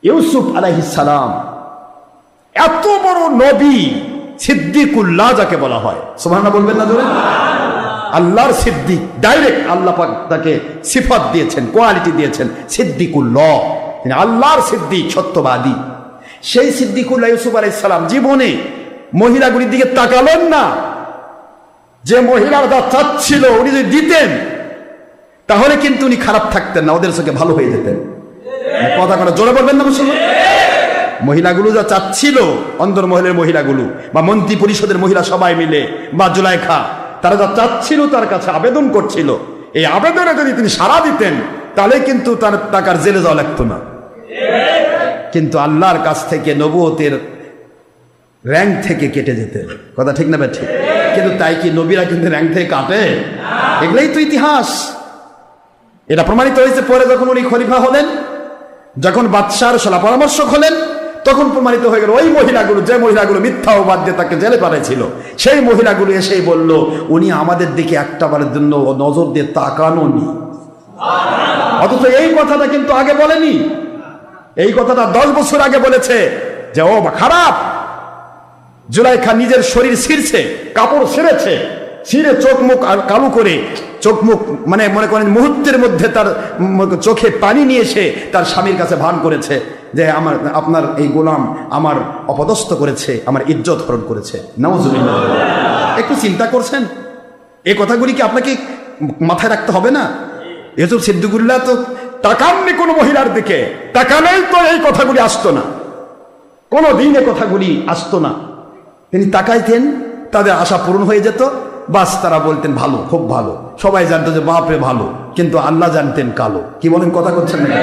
ইউসুফ আলাইহিস সালাম এত বড় নবী, সিদ্দিকুল্লাহ যাকে বলা হয়, সুবহানাল্লাহ বলবেন না জোরে? আল্লাহর সিদ্দিক, ডাইরেক্ট আল্লাহ পাক তাকে সিফাত দিয়েছেন, কোয়ালিটি দিয়েছেন সিদ্দিকুল্লাহ, তিনি আল্লাহর সিদ্দিক, সত্যবাদী। সেই সিদ্দিকুল্লাহ ইউসুফ আলাইহিস সালাম জীবনে মহিলাগুলির দিকে তাকালেন না। যে মহিলারা যা চাচ্ছিল উনি যদি দিতেন তাহলে কিন্তু উনি খারাপ থাকতেন না, ওদের চোখে ভালো হয়ে যেতেন। কথা কথা জোরে বলবেন না মুসলমান? মহিলাগুলো যা চাচ্ছিল, অন্দরমহলের মহিলাগুলো বা মন্ত্রী পরিষদের মহিলা সবাই মিলে বা জুলাইখা, তারা যা চাচ্ছিল তার কাছে আবেদন করছিল, এই আবেদনে যদি তিনি সাড়া দিতেন তাহলে কিন্তু তার টাকার জেলে যাওয়া লাগতো না। কিন্তু আল্লাহর কাছ থেকে নবুয়তের র্যাঙ্ক থেকে কেটে যেতেন। কথা ঠিক না? ঠিক। কিন্তু তাই কি নবীরা কিন্তু র্যাঙ্ক থেকে কাটে? এগুলোই তো ইতিহাস। এটা প্রমাণিত হয়েছে পরে যখন উনি খলিফা হলেন, যখন বাদশার সলা পরামর্শক হলেন, তখন প্রমাণিত হয়ে গেল ওই মহিলাগুলো, যে মহিলাগুলো মিথ্যা অবাদ দিয়ে তাকে জেলে পাঠিয়েছিল, সেই মহিলাগুলো এসেই বলল উনি আমাদের দিকে একটা বারের জন্য নজর দিয়ে তাকানো নি। অথচ এই কথাটা কিন্তু আগে বলেনি। এই কথাটা 10 বছর আগে বলেছে যে ও খারাপ। জুলাইখা নিজের শরীর ছিঁড়ছে, কাপড় ছিঁড়েছে, ছিঁড়ে চোখ মুখ আর কালো করে, চোখ মুখ মানে মনে করেন মুহূর্তের মধ্যে তার চোখে পানি নিয়ে এসে তার স্বামীর কাছে ভান করেছে যে আপনার এই গোলাম আমার অপদস্থ করেছে, আমার ইজ্জত হরণ করেছে। নাউজুবিল্লাহ। একটু চিন্তা করছেন? এই কথাগুলি কি আপনাকে মাথায় রাখতে হবে না? ইউসুফ সিদ্দিকুল্লাহ তো তাকাননি কোনো মহিলার দিকে, তাকালেই তো এই কথাগুলি আসতো না, কোনো দিন এই কথাগুলি আসতো না। তিনি তাকাইতেন, তাদের আশা পূরণ হয়ে যেত, বাস তারা বলতেন ভালো, খুব ভালো। সবাই জানতো যে বাপরে ভালো, কিন্তু আল্লাহ জানতেন কালো। কি বলেন? কথা করছেন না?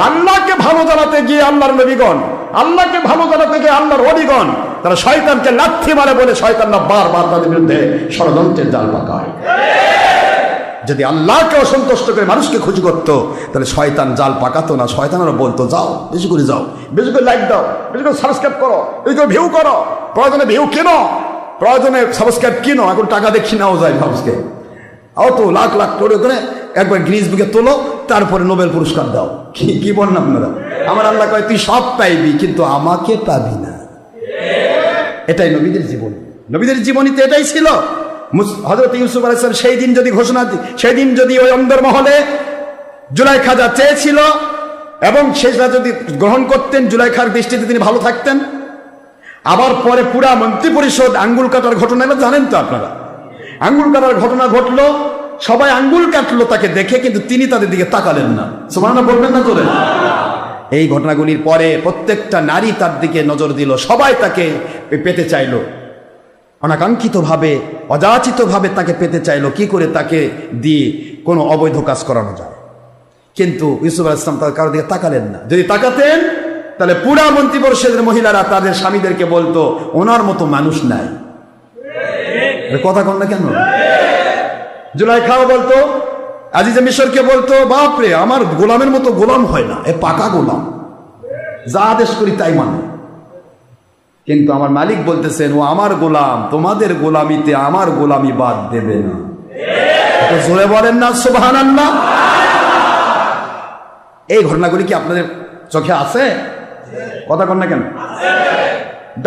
আল্লাহকে ভালো জানাতে গিয়ে আল্লাহর নবীগণ, আল্লাহকে ভালো জানাতে গিয়ে আল্লাহর ওলিগণ, তারা শয়তানকে লাথি মারে বলে শয়তানরা বারবার তাদের বিরুদ্ধে ষড়যন্ত্রের জাল পাকায়। যদি আল্লাহকে অসন্তুষ্ট করে মানুষকে খুশি করতো তাহলে শয়তান জাল পাকাতো না। শয়তানরা বলতো যাও, বেশি করে যাও, বেশি করে লাইক দাও, বেশি করে সাবস্ক্রাইব করো, বেশি করে ভিউ করো, প্রয়োজনে ভিউ কেনো, প্রয়োজনে সাবস্ক্রাইব কিনো, এখন টাকা দিয়ে কিনাও যায় সাবস্ক্রাইব। তো লাখ লাখ করে ওখানে একবার গ্রিজ বুকে তোলো, তারপরে নোবেল পুরস্কার দাও। কি বলেন আপনারা? আমার আল্লাহ কয় তুই সব পাইবি কিন্তু আমাকে পাবি না। এটাই নবীদের জীবন। নবীদের জীবনীতে এটাই ছিল। হযরত ইউসুফ আলাইহিস সালাম সেই দিন যদি ঘোষণা, সেই দিন যদি ওই অন্দরমহলে জুলাইখা যা চেয়েছিল এবং সেটা যদি গ্রহণ করতেন, জুলাইখার দৃষ্টিতে তিনি ভালো থাকতেন। আবার পরে পুরা মন্ত্রী পরিষদ আঙ্গুল কাটার ঘটনা জানেন তো আপনারা? আঙ্গুল কাটার ঘটনা ঘটলো, সবাই আঙ্গুল কাটলো তাকে দেখে, কিন্তু তিনি তাদের দিকে তাকালেন না। সুবহানাল্লাহ বলবেন না জোরে? এই ঘটনাগুলির পরে প্রত্যেকটা নারী তার দিকে নজর দিল, সবাই তাকে পেতে চাইলো, অনাকাঙ্ক্ষিতভাবে অযাচিতভাবে তাকে পেতে চাইলো, কি করে তাকে দিয়ে কোনো অবৈধ কাজ করানো যায়। কিন্তু ইউসুফ আলাইহিস সালাম তার কারো দিকে তাকালেন না। যদি তাকাতেন তাহলে পুরা মন্ত্রী পরিষদের মহিলারা তাদের স্বামীদেরকে বলতো ওনার মতো মানুষ নাই। কথা কন না কেন? জুলাইখাও বলতো, আজিজে মিশরকে বলতো বাপরে আমার গোলামের মতো গোলাম হয় না, এ পাকা গোলাম, যা আদেশ করি তাই মানে। কিন্তু আমার মালিক বলতেছেন ও আমার গোলাম, তোমাদের গোলামিতে আমার গোলামি বাদ দেবে না। জোরে বলেন না সুবহানাল্লাহ? এই ঘটনাগুলি কি আপনাদের চোখে আছে? কথা কন না কেন?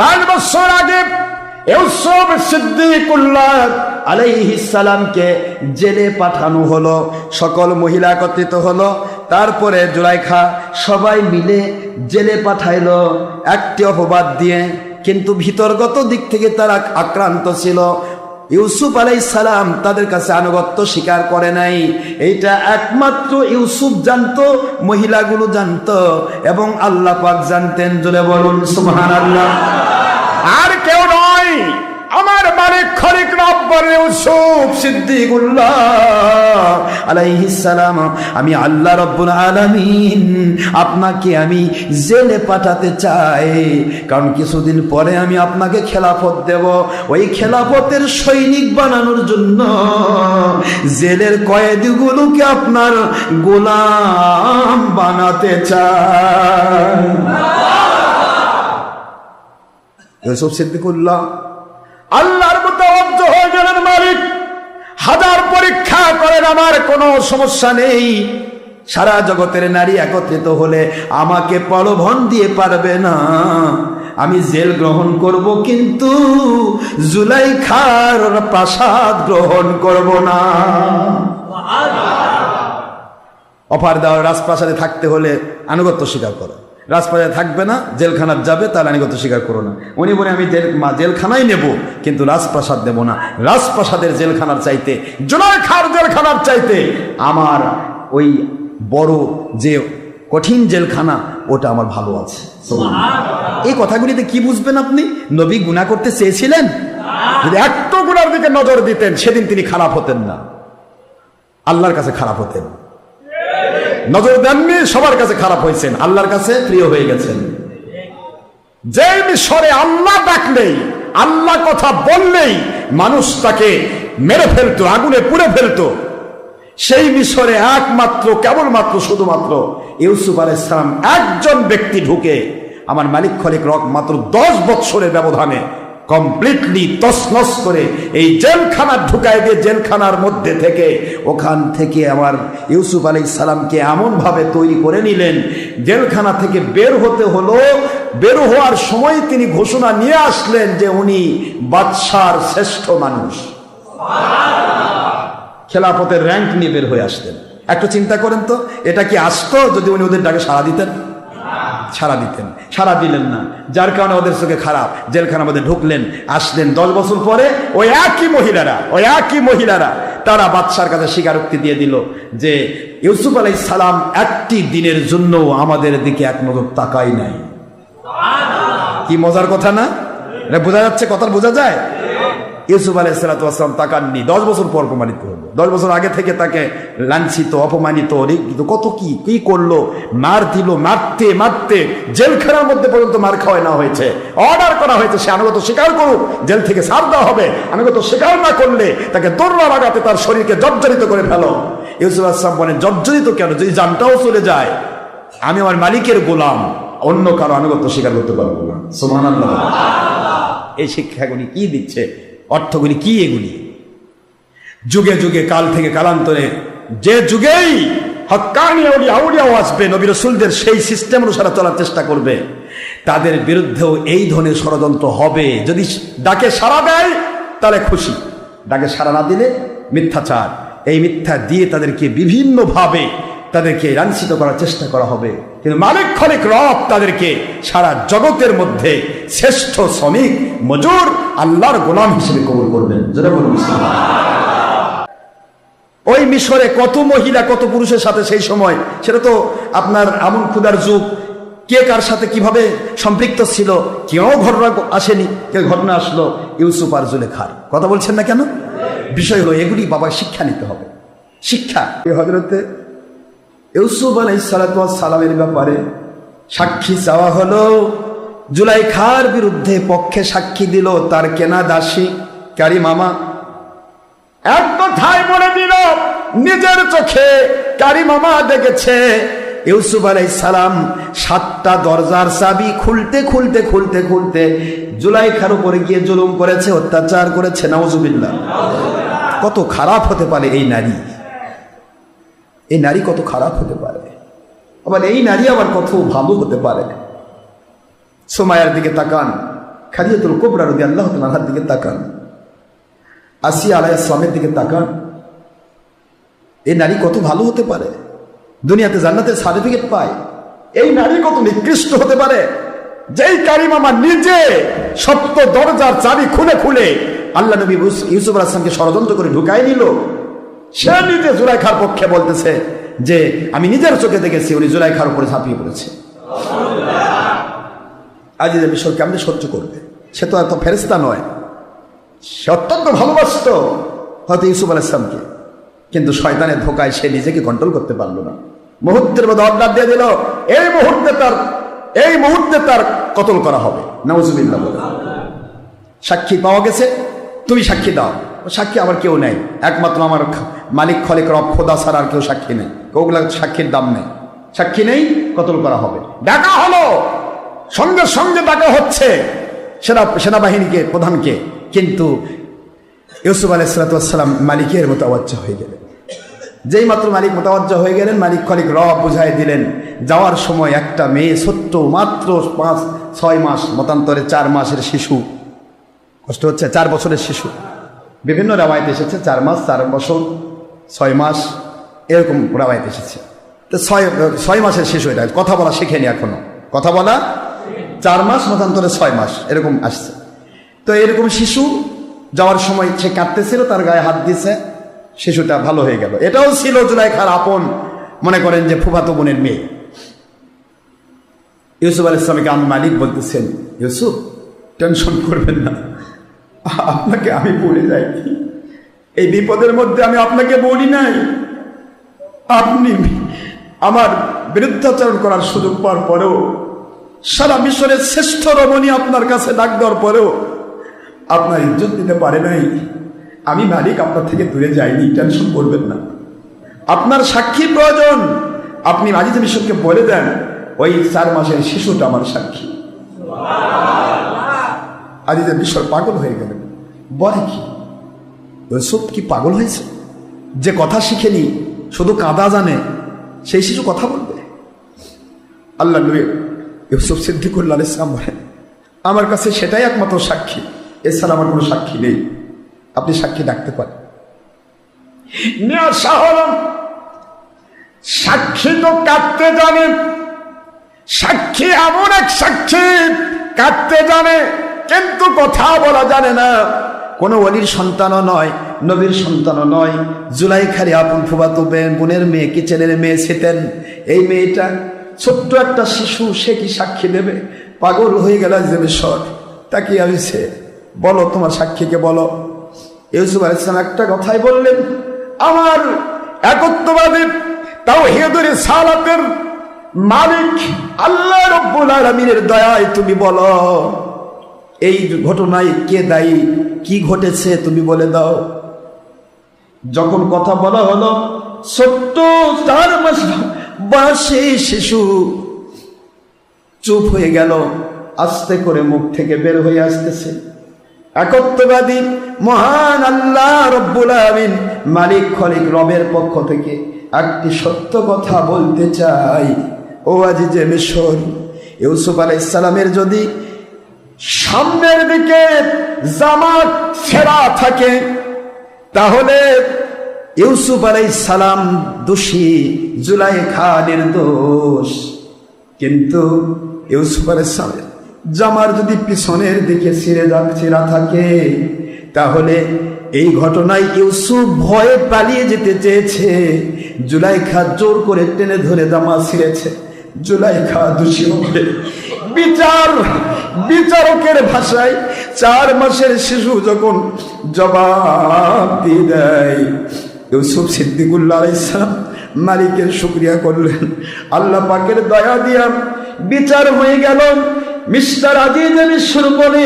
10 বছর আগে ইউসুফ সিদ্দিকুল্লাহ আলাইহিস সালামকে জেলে পাঠানো হলো, সকল মহিলা একত্রিত হলো, তারপরে জুলাইখা সবাই মিলে জেলে পাঠাইলো একটি অপবাদ দিয়ে। কিন্তু ভিতরগত দিক থেকে তারা আক্রান্ত ছিল। ইউসুফ আলাইহিস সালাম তাদের কাছে আনুগত্য স্বীকার করে নাই। এইটা একমাত্র ইউসুফ জানতো, মহিলাগুলো জানতো এবং আল্লাহ পাক জানতেন। জোরে বলুন সুবহানাল্লাহ। আর কেউ নয়, আমার মালিক খলিক রব্বুল ইউসুফ সিদ্দিকুল্লাহ আলাইহিস সালাম। আমি আল্লাহ রব্বুল আলামিন আপনাকে আমি জেলে পাঠাতে চাই, কারণ কিছুদিন পরে আমি আপনাকে খেলাফত দেব। ওই খেলাফতের সৈনিক বানানোর জন্য জেলের কয়েদিগুলোকে আপনার গোলাম বানাতে চাই। ইউসুফ সিদ্দিকুল্লাহ আল্লাহর মুতাওয়াজ্জ হয়ে গেলেন। মালিক হাজার পরীক্ষা করেন, আমার কোনো সমস্যা নেই, সারা জগতের নারী একত্রিত হলে আমাকে প্রলোভন দিয়ে পারবে না। আমি জেল গ্রহণ করব, কিন্তু জুলাইখার প্রাসাদ গ্রহণ করব না। অফার দাও, রাজপ্রাসাদে থাকতে হলে আনুগত্য স্বীকার করো, রাজপ্রাসাদে থাকবে না, জেলখানার যাবে, তাহলে আনুগত্য স্বীকার করো না। উনি বলে আমি জেলখানায় নেব, কিন্তু রাজপ্রাসাদ দেব না। রাজপ্রাসাদের জেলখানার চাইতে, জুলাইখার জেলখানার চাইতে আমার ওই বড় যে কঠিন জেলখানা, ওটা আমার ভালো আছে। এই কথাগুলিতে কি বুঝবেন আপনি? নবী গুনাহ করতে চেয়েছিলেন? যদি একটু গুনার দিকে নজর দিতেন, সেদিন তিনি খারাপ হতেন না, আল্লাহর কাছে খারাপ হতেন। নজর দেননি, সবার কাছে খারাপ হয়েছেন, আল্লাহর কাছে প্রিয় হয়ে গেছেন। যে মিশরে আল্লাহ ডাকলেই, আল্লাহ কথা বললেই মানুষ তাকে মেরে ফেলতো, আগুনে পুড়ে ফেলতো, সেই মিশরে একমাত্র কেবলমাত্র শুধুমাত্র ইউসুফ আলাইহিস সালাম একজন ব্যক্তি ঢুকে আমার মালিক খলিক রক মাত্র 10 বছরের ব্যবধানে কমপ্লিটলি তছনছ করে এই জেলখানা ঢুকায় দিয়ে, জেলখানার মধ্যে থেকে, ওখান থেকে আমার ইউসুফ আলাইহিস সালামকে এমনভাবে তৈরি করে নিলেন, জেলখানা থেকে বের হতে হলো। বের হওয়ার সময় তিনি ঘোষণা নিয়ে আসলেন যে উনি বাদশার শ্রেষ্ঠ মানুষ, খেলাফতের র্যাঙ্ক নিয়ে বের হয়ে আসতেন। একটু চিন্তা করেন তো, এটা কি আসতো যদি উনি ওদের ডাকে সাড়া দিতেন? সাড়া দিতেন, সাড়া দিলেন না, যার কারণে ওদের চোখে খারাপ। জেলখানার মধ্যে ঢুকলেন, আসলেন। 10 বছর পরে ওই একই মহিলারা তারা বাদশার কাছে স্বীকারোক্তি দিয়ে দিল যে ইউসুফ আলাইহিস সালাম একটি দিনের জন্য আমাদের দিকে এক নজর তাকাই নাই। কি মজার কথা না? বোঝা যাচ্ছে, কথা বোঝা যায়। ইউসুফ আলাইহিস সালাম তাকাননি, 10 বছর পর প্রমাণিত হলো। 10 বছর আগে থেকে তাকে লাঞ্ছিত, অপমানিত, কত কি করলো, মার দিল, মারতে মারতে জেলখানার মধ্যে পর্যন্ত মার খাওয়া না হয়েছে। অর্ডার করা হয়েছে সে আনুগত্য স্বীকার করুক, জেল থেকে ছাড় দেওয়া হবে। আনুগত্য স্বীকার না করলে তাকে দৌড়া লাগাতে তার শরীরকে জর্জরিত করে ফেলো। ইউসুফ আলাইহিস সালাম বলেন, জর্জরিত কেন? যদি জানটাও চলে যায়, আমি আমার মালিকের গোলাম, অন্য কারো আনুগত্য স্বীকার করতে পারবো না। সুবহানাল্লাহ। এই শিক্ষাগুলি কি দিচ্ছে, অর্থগুলি কি? এগুলি যুগে যুগে, কাল থেকে কালান্তরে, যে যুগেই হক্কানি আউলিয়াও আসবে, নবী রাসূলদের সেই সিস্টেম অনুসারে চলার চেষ্টা করবে, তাদের বিরুদ্ধেও এই ধরনের ষড়যন্ত্র হবে। যদি ডাকে সাড়া দেয় তাহলে খুশি, ডাকে সাড়া না দিলে মিথ্যাচার। এই মিথ্যা দিয়ে তাদেরকে বিভিন্নভাবে তাদেরকে লাঞ্ছিত করার চেষ্টা করা হবে। কিন্তু মালিক খলিক রব তাদেরকে সারা জগতের মধ্যে শ্রেষ্ঠ শ্রমিক, মজুর, আল্লাহর গোলাম হিসেবে কবুল করবেন। যেটা বলুন, ওই মিশরে কত মহিলা, কত পুরুষের সাথে সেই সময়, সেটা তো আপনার আমন খুদার যুগ, কে কার সাথে কিভাবে সম্পৃক্ত ছিল কেউ ঘটনা আসেনি। কেউ ঘটনা আসলো ইউসুফ আর জুলেখার। কথা বলছেন না কেন? বিষয় হলো এগুলি বাবা শিক্ষা নিতে হবে। শিক্ষা হযরতে ইউসুফ আলাইহিস সালামের ব্যাপারে সাক্ষী চাওয়া হলো। জুলাইখার বিরুদ্ধে পক্ষে সাক্ষী দিল তার কেনা দাসী কারিমামা। এক কথায় বলে দিল, নিজের চোখে কারিমামা দেখেছে ইউসুফ আলাইহিস সালাম 7টা দরজার চাবি খুলতে খুলতে খুলতে খুলতে জুলাইখার উপরে গিয়ে জুলুম করেছে, অত্যাচার করেছে। নাউজুবিল্লাহ। কত খারাপ হতে পারে এই নারী, এই নারী কত খারাপ হতে পারে, আবার এই নারী আবার কত ভালো হতে পারে। সুমাইয়ার দিকে তাকান, খাদিজাতুল কুবরা রাদিয়াল্লাহু তাআলার দিকে তাকান, আসিয়া আলাইহিস সালামের দিকে তাকান। এই নারী কত ভালো হতে পারে, দুনিয়াতে জান্নাতের সার্টিফিকেট পায়। এই নারী কত নিকৃষ্ট হতে পারে, যেই কারিমামা নিজে সপ্ত দরজার চাবি খুলে খুলে আল্লাহ নবী ইউসুফ আলাইহিস সালামকে ষড়যন্ত্র করে ঢুকাই নিল। সে নিজে জুলাইখার পক্ষে বলতেছে যে আমি নিজের চোখে দেখেছি উনি জুলাইখার উপরে ঝাঁপিয়ে পড়েছে। আজ মিশর কেমনে সহ্য করবে? সে তো এত ফেরেশতা নয়, সে অত্যন্ত ভালোবাসত হয়তো ইউসুফ আলাইহিস সালামকে, কিন্তু শয়তানের ধোকায় সে নিজেকে কন্ট্রোল করতে পারলো না। মুহূর্তের মধ্যে অর্ডার দিয়ে দিল, এই মুহূর্তে তার কতল করা হবে। নাউজুবিল্লাহ। সাক্ষী পাওয়া গেছে, তুমি সাক্ষী দাও। সাক্ষী আমার কেউ নেই, একমাত্র আমার মালিক খলিক রব খোদা ছাড়া আর কেউ সাক্ষী নেই। ওগুলা সাক্ষীর দাম নেই, সাক্ষী নেই, কতল করা হবে। ডাকা হলো, সঙ্গে সঙ্গে ডাকা হচ্ছে সেনাবাহিনীকে, প্রধানকে। কিন্তু ইউসুফ আলাইহিস সালাম মালিকের মতো অবাচ্য হয়ে গেলেন। যেই মাত্র মালিক মোতাওয়াজ্জা হয়ে গেলেন, মালিক খলিক রব বুঝাই দিলেন। যাওয়ার সময় একটা মেয়ে ছোট্ট মাত্র 5-6 মাস, মতান্তরে 4 মাসের শিশু, কষ্ট হচ্ছে, 4 বছরের শিশু, বিভিন্ন রাওয়ায়াত এসেছে 4 মাস, 4 বছর, 6 মাস, এরকম রাওয়ায়াত এসেছে। তো 6 মাসের শিশু, এটা কথা বলা শেখেনি এখনো, কথা বলা 4 মাস, মতান্তরে 6 মাস, এরকম আসছে। তো এরকম শিশু যাওয়ার সময় সে কাঁদতেছিল, তার গায়ে হাত দিছে, শিশুটা ভালো হয়ে গেল। এটাও ছিল জুলাইখার আপন, মনে করেন যে ফুফাতো বোনের মেয়ে। ইউসুফ আলাইহিস সালামকে আমি মালিক বলতেছেন, ইউসুফ টেনশন করবেন না, আপনাকে আমি বলে যাই, এই বিপদের মধ্যে আমি আপনাকে বলি নাই। আপনি আমার বিরুদ্ধাচরণ করার সুযোগ পাওয়ার পরেও, সারা মিশরের শ্রেষ্ঠ রমণী আপনার কাছে ডাক দেওয়ার পরেও আপনার ইজ্জত দিতে পারে নাই। আমি মালিক আপনার থেকে দূরে যাইনি, টেনশন করবেন না। আপনার সাক্ষী প্রয়োজন, আপনি আজিজ মিশরকে বলে দেন ওই 4 মাসের শিশুটা আমার সাক্ষী। আজিজ মিশর পাগল হয়ে গেলেন, বলে কি ইউসুফ কি পাগল হয়েছে? যে কথা শিখেনি, শুধু কাঁদা জানে, সেই শিশু কথা বলবে? আল্লাহ নবী ইউসুফ সিদ্দিকুল্লাহ আলাইহিস সালাম বলেন, আমার কাছে সেটাই একমাত্র সাক্ষী, এছাড়া আমার কোনো সাক্ষী নেই, আপনি সাক্ষী ডাকতে পারেন। সাক্ষী তো কাঁদতে জানে, সাক্ষী এমন এক সাক্ষী কাঁদতে জানে, কিন্তু কথা বলা জানে না। কোনো ওলির সন্তানও নয়, নবীর সন্তানও নয়, জুলাইখারি আপন ফুফাতো বোনের মেয়ে, কি ছেলের মেয়ে ছিলেন। এই মেয়েটা ছোট্ট একটা শিশু, সে কি সাক্ষী দেবে? পাগল হয়ে গেল যে মিশর, তাকিয়ে আইছে, বলো তোমার সাক্ষীকে বলো। ইউসুফ আলাইহিস সালাম একটা কথাই বললেন, আমার একত্ববাদী তাওহীদের রিসালাতের মালিক আল্লাহ রাব্বুল আলামিনের দয়ায় তুমি বলো, এই ঘটনায় কে দায়ী, কি ঘটেছে তুমি বলে দাও। যখন কথা বলা হলো, ছোট্ট 4 মাস বয়সী শিশু চুপ হয়ে গেল, আস্তে করে মুখ থেকে বের হয়ে আসতেছে, একত্ববাদী মহান আল্লাহ রব্বুল আলামিন মালিক খলিক রবের পক্ষ থেকে একটি সত্য কথা বলতে চাই। ও আজিজে মিশর, ইউসুফ আলাইহিস সালামের যদি সামনের দিকে জামাত ছেঁড়া থাকে, তাহলে ইউসুফ আলাইহিস সালাম দোষী, জুলাইখা নির্দোষ। কিন্তু ইউসুফ আলাইহিস সালাম জামার যদি পিছনের দিকে ছিঁড়া থাকে, তাহলে এই ঘটনায় ইউসুফ ভয়ে পালিয়ে যেতে চেয়েছে, জুলাইখা জোর করে টেনে ধরে জামা ছিঁড়েছে। জুলাইখা দোষী হবে। বিচারকের ভাষায় 4 মাসের শিশু যখন জবাব দিয়ে দেয়, ইউসুফ সিদ্দিকুল্লাহ আলাইহিস সালাম মালিকের শুকরিয়া করলেন, আল্লাহ পাকের দয়া দিয়া বিচার হয়ে গেল। মিস্টার আজিজ মিশর বলে,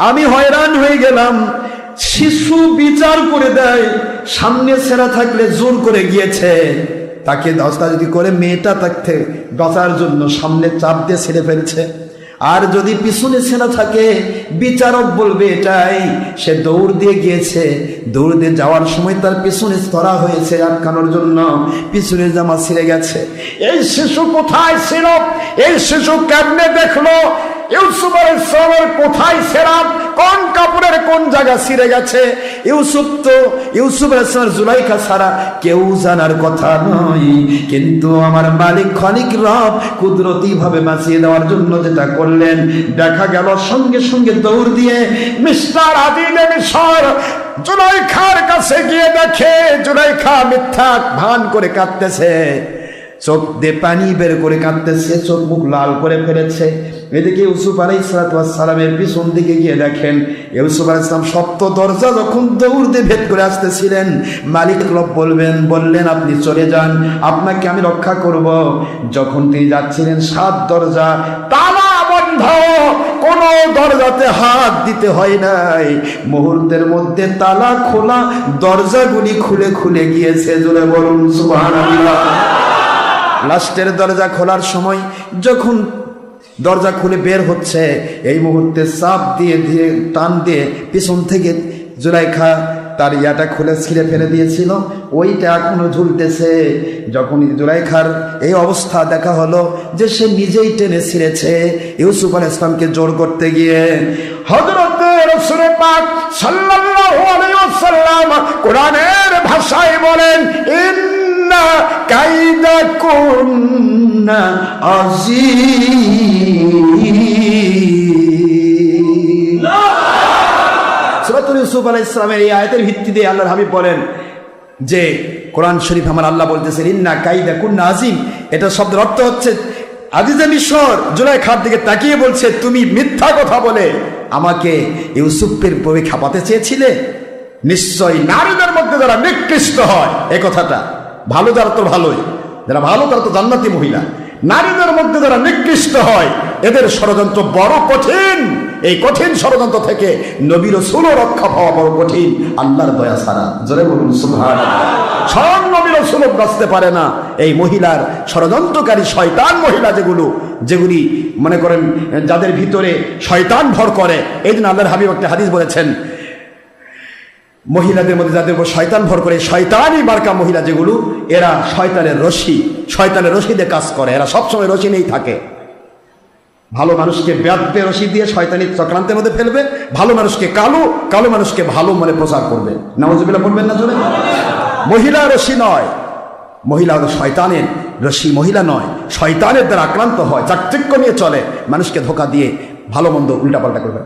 আমি হয়রান হয়ে গেলাম, শিশু বিচার করে দেয়, সামনে ছেঁড়া থাকলে জোর করে গিয়েছে, তাকে দস্তা যদি করে মেয়েটা তাকে বাঁচার জন্য সামনে চাপ দিয়ে ছেড়ে ফেলছে। আর যদি পিছনে ছেঁড়া থাকে, বিচারক বলবে এটাই, সে দৌড় দিয়ে গিয়েছে, দৌড় দিয়ে যাওয়ার সময় তার পিছনে ধরা হয়েছে আটকানোর জন্য, পিছনে জামা ছিঁড়ে গেছে। এই শিশু কোথায় ছিল? এই শিশু কেমনে দেখলো ইউসুফ আলাইহিস সালামের কোথায় ছেঁড়া, কোন কাপড়ের কোন জায়গা ছিঁড়ে গেছে? ইউসুফ আলাইহিস সালাম জুলাইখা ছাড়া কেউ জানার কথা নয়। কিন্তু আমার মালিক খলিক রব কুদরতি ভাবে বাঁচিয়ে দেওয়ার জন্য যেটা করলেন, দেখা গেল সঙ্গে সঙ্গে দৌড় দিয়ে মিস্টার আজিজ মিশর জুলাইখার কাছে গিয়ে দেখে জুলাইখা মিথ্যা ভান করে কাঁদতেছে, চোখ দিয়ে পানি বের করে কাঁদতেছে, চোখ মুখ লাল করে ফেলেছে। এদিকে ইউসুফ আলাইহিস সালামের পিছন দিকে গিয়ে দেখেন, ইউসুফ আলাইহিস সালাম সপ্ত দরজা যখন দৌড় দিয়ে ভেদ করে আসতেছিলেন, মালিক রব বললেন আপনি চলে যান, আপনাকে আমি রক্ষা করব। যখন তিনি যাচ্ছিলেন 7 দরজা তালা বন্ধ, কোন দরজাতে হাত দিতে হয় নাই, মুহূর্তের মধ্যে তালা খোলা, দরজাগুলি খুলে খুলে গিয়েছে। জোরে বলুন সুবহানাল্লাহ। লাস্টের দরজা খোলার সময় যখন দরজা খুলে বের হচ্ছে, এই মুহূর্তে চাপ দিয়ে টান দিয়ে পিছন থেকে জুলাইখা তার ইয়াটা খুলে ছিঁড়ে ফেলে দিয়েছিল, ওইটা এখনো ঝুলতেছে। যখন জুলাইখার এই অবস্থা দেখা হলো যে সে নিজেই টেনে ছিঁড়েছে, ইউসুফ আলাইহিস সালামকে জোর করতে গিয়ে হযরত রাসূল পাক সাল্লাল্লাহু আলাইহি ওয়াসাল্লাম কোরআনের ভাষায় বলেন, ইন্না কাইদাকুন্না আযীম। সূরাতুল ইউসুফ আলাইহিস সালামের এই আয়াতের ভিত্তিতে আল্লাহর হাবিব বলেন যে কোরআন শরীফ আমার আল্লাহ বলতেছেন ইন্না কাইদাকুন্না আযীম। এটা শব্দের অর্থ হচ্ছে আজিজে মিশর জুলাইখার দিকে তাকিয়ে বলছে, তুমি মিথ্যা কথা বলে আমাকে ইউসুফের প্রতি খাপাতে চেয়েছিলে। নিশ্চয়ই নারীদের মধ্যে যারা নিকৃষ্ট হয়, এই কথাটা ভালো যারা তো ভালোই, যারা ভালো তারা তো জান্নাতি মহিলা, নারীদের মধ্যে যারা নিকৃষ্ট হয় এদের ষড়যন্ত্র বড় কঠিন। এই কঠিন ষড়যন্ত্র থেকে নবী রাসূলও রক্ষা পাওয়া বড় কঠিন আল্লাহর দয়া ছাড়া। জোরে বলুন সুবহানাল্লাহ। সব নবী রাসূলও বাঁচতে পারে না এই মহিলার ষড়যন্ত্রকারী শয়তান মহিলা যেগুলি মনে করেন যাদের ভিতরে শয়তান ভর করে। এই জন্য আল্লাহর হাবিব একটা হাদিস বলেছেন, মহিলাদের মধ্যে যাদের উপর শয়তান ভর করে, শয়তানি মার্কা মহিলা যেগুলো, এরা শয়তানের রশিদে কাজ করে, এরা সবসময় রশি নেই থাকে। ভালো মানুষকে ব্যাধে রশি দিয়ে শয়তানি চক্রান্তের মধ্যে ফেলবে, ভালো মানুষকে কালো মানুষকে ভালো মনে প্রচার করবে। নাউজুবিল্লাহ বলবেন না জোরে? মহিলা রশি নয়, মহিলা হলো শয়তানের রশি, মহিলা নয়, শয়তানের দ্বারা আক্রান্ত হয়, চাকচিক্য নিয়ে চলে, মানুষকে ধোকা দিয়ে ভালো মন্দ উল্টাপাল্টা করবে।